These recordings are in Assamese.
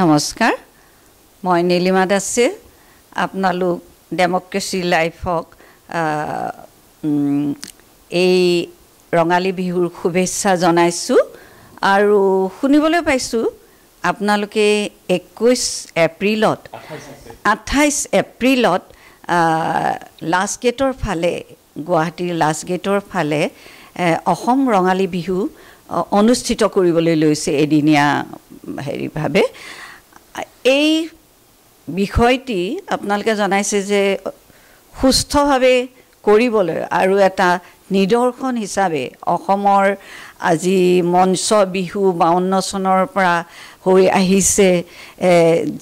নমস্কাৰ মই নীলিমা দাসে আপোনালোক ডেমক্ৰেসি লাইফক এই ৰঙালী বিহুৰ শুভেচ্ছা জনাইছো আৰু শুনিবলৈ পাইছো আপোনালোকে 21 এপ্ৰিলত 28 এপ্ৰিলত লাষ্ট গেটৰ ফালে গুৱাহাটীৰ লাষ্ট গেটৰ ফালে অসম ৰঙালী বিহু অনুষ্ঠিত কৰিবলৈ লৈছে এদিনীয়া হেৰিভাৱে এই বিষয়টি আপোনালোকে জনাইছে যে সুস্থভাৱে কৰিবলৈ আৰু এটা নিদৰ্শন হিচাপে অসমৰ আজি মঞ্চ বিহু 52 চনৰ পৰা হৈ আহিছে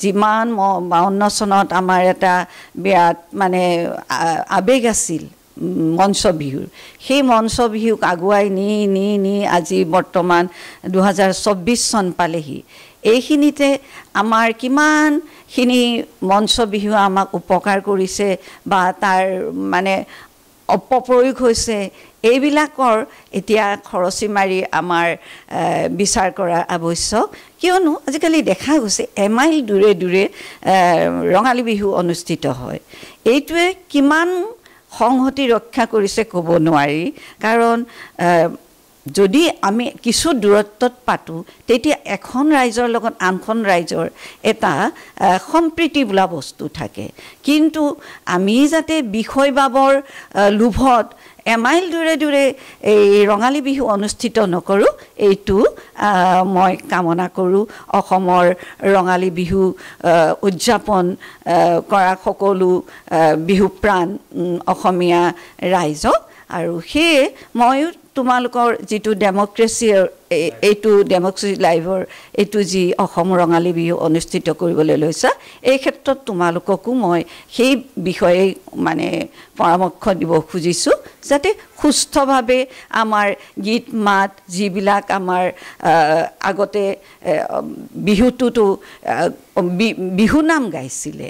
যিমান 52 চনত আমাৰ এটা বিৰাট মানে আবেগ আছিল মঞ্চ বিহুৰ সেই মঞ্চ বিহুক আগুৱাই নি আজি বৰ্তমান 2024 চন পালেহি এইখিনিতে আমাৰ কিমানখিনি মঞ্চ বিহু আমাক উপকাৰ কৰিছে বা তাৰ মানে অপপ্ৰয়োগ হৈছে এইবিলাকৰ এতিয়া খৰচি মাৰি আমাৰ বিচাৰ কৰা আৱশ্যক কিয়নো আজিকালি দেখা গৈছে এমাইল দূৰে দূৰে ৰঙালী বিহু অনুষ্ঠিত হয় এইটোৱে কিমান সংহতি ৰক্ষা কৰিছে ক'ব নোৱাৰি কাৰণ যদি আমি কিছু দূৰত্বত পাতো তেতিয়া এখন ৰাজ্যৰ লগত আনখন ৰাজ্যৰ এটা সম্প্ৰীতি বোলা বস্তু থাকে কিন্তু আমি যাতে বিষয়বাবৰ লোভত এমাইল দূৰে দূৰে এই ৰঙালী বিহু অনুষ্ঠিত নকৰো এইটো মই কামনা কৰো অসমৰ ৰঙালী বিহু উদযাপন কৰা সকলো বিহুপ্ৰাণ অসমীয়া ৰাইজক আৰু সেই মই তোমালোকৰ যেটো ডেমক্ৰেসি এইটো ডেমক্ৰেসি লাইভৰ এইটো যি অসম ৰঙালী বিহু অনুষ্ঠিত কৰিবলৈ লৈছা এই ক্ষেত্ৰত তোমালোককো মই সেই বিষয়ে মানে পৰামৰ্শ দিব খুজিছো যাতে সুস্থভাৱে আমাৰ গীত মাত যিবিলাক আমাৰ আগতে বিহুটোতো বিহু নাম গাইছিলে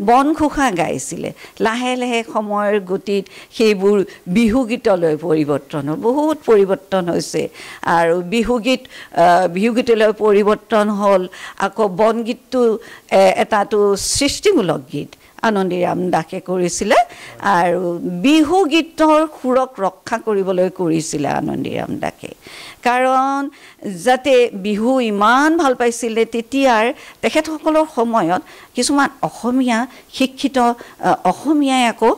বনঘোষা গাইছিলে লাহে লাহে সময়ৰ গতিত সেইবোৰ বিহু গীতলৈ বহুত পৰিৱৰ্তন হৈছে আৰু বিহু গীতলৈ পৰিৱৰ্তন হ'ল আকৌ বনগীতটো এটাটো সৃষ্টিমূলক গীত আনন্দীৰাম দাসে কৰিছিলে আৰু বিহু গীতৰ সুৰক ৰক্ষা কৰিবলৈ কৰিছিলে আনন্দীৰাম দাসে কাৰণ যাতে বিহু ইমান ভাল পাইছিলে তেতিয়াৰ তেখেতসকলৰ সময়ত কিছুমান অসমীয়া শিক্ষিত অসমীয়াই আকৌ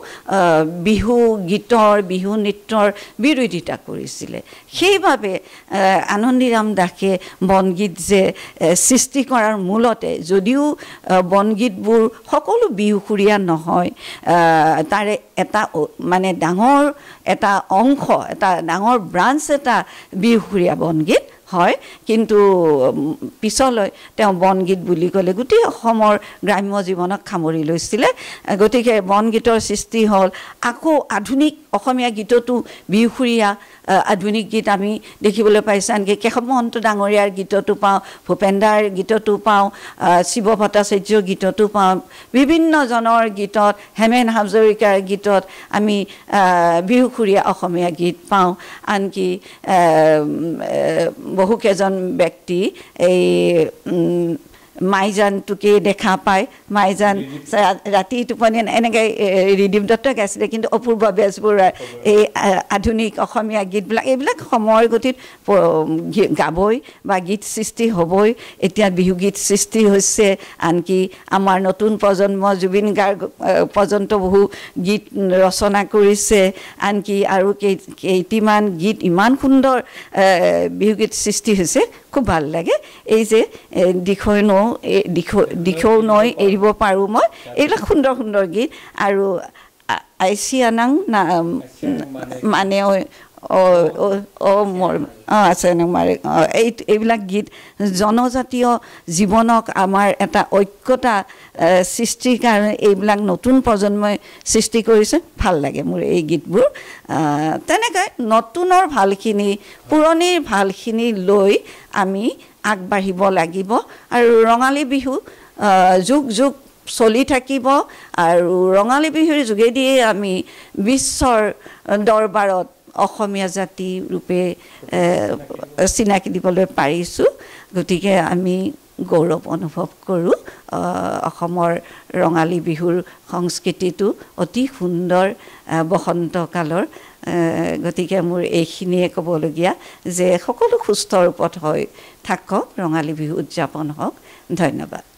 বিহু গীতৰ বিহু নৃত্যৰ বিৰোধিতা কৰিছিলে সেইভাৱে আনন্দীৰাম দাসে বনগীত যে সৃষ্টি কৰাৰ মূলতে যদিও বনগীতবোৰ সকলো বিহুসুৰীয়া নহয় তাৰে এটা মানে ডাঙৰ এটা অংশ এটা ডাঙৰ ব্ৰাঞ্চ এটা বিহুসুৰীয়া বনগীত হয় কিন্তু পিছলৈ তেওঁ বনগীত বুলি ক'লে গোটেই অসমৰ গ্ৰাম্য জীৱনক সামৰি লৈছিলে গতিকে বনগীতৰ সৃষ্টি হ'ল আকৌ আধুনিক অসমীয়া গীততো বিহুসুৰীয়া আধুনিক গীত আমি দেখিবলৈ পাইছো আনকি কেশৱ মহন্ত ডাঙৰীয়াৰ গীততো পাওঁ ভূপেন্দাৰ গীততো পাওঁ শিৱ ভট্টাচাৰ্যৰ গীততো পাওঁ বিভিন্ন জনৰ গীতত হেমেন হাজৰিকাৰ গীতত আমি বিহুসুৰীয়া অসমীয়া গীত পাওঁ আনকি বহুকেইজন ব্যক্তি এই মাইজানটোকে দেখা পায় মাইজান ৰাতি টোপনি এনেকৈ ৰিদিম দত্ত গাইছিলে কিন্তু অপূৰ্ব বেজবৰুৱাৰ এই আধুনিক অসমীয়া গীতবিলাক এইবিলাক সময়ৰ গতিত গাবই বা গীত সৃষ্টি হ'বই এতিয়া বিহুগীত সৃষ্টি হৈছে আনকি আমাৰ নতুন প্ৰজন্ম জুবিন গাৰ্গ পৰ্যন্ত বহু গীত ৰচনা কৰিছে আনকি আৰু কেইটিমান গীত ইমান সুন্দৰ বিহুগীত সৃষ্টি হৈছে খুব ভাল লাগে এই যে দিখৌ নৈ এৰিব পাৰোঁ মই এইবিলাক সুন্দৰ সুন্দৰ গীত আৰু আইচিয়ানাং মানে মোৰ আছে মাৰে এইবিলাক গীত জনজাতীয় জীৱনক আমাৰ এটা ঐক্যতা সৃষ্টিৰ কাৰণে এইবিলাক নতুন প্ৰজন্মই সৃষ্টি কৰিছে ভাল লাগে মোৰ এই গীতবোৰ তেনেকৈ নতুনৰ ভালখিনি পুৰণিৰ ভালখিনি লৈ আমি আগবাঢ়িব লাগিব আৰু ৰঙালী বিহু যুগ যুগ চলি থাকিব আৰু ৰঙালী বিহুৰ যোগেদি আমি বিশ্বৰ দৰবাৰত অসমীয়া জাতি ৰূপে চিনাকি দিবলৈ পাৰিছো গতিকে আমি গৌৰৱ অনুভৱ কৰোঁ অসমৰ ৰঙালী বিহুৰ সংস্কৃতিটো অতি সুন্দৰ বসন্তকালৰ গতিকে মোৰ এইখিনিয়ে ক'বলগীয়া যে সকলো সুস্থ ৰূপত হৈ থাকক ৰঙালী বিহু উদযাপন হওক ধন্যবাদ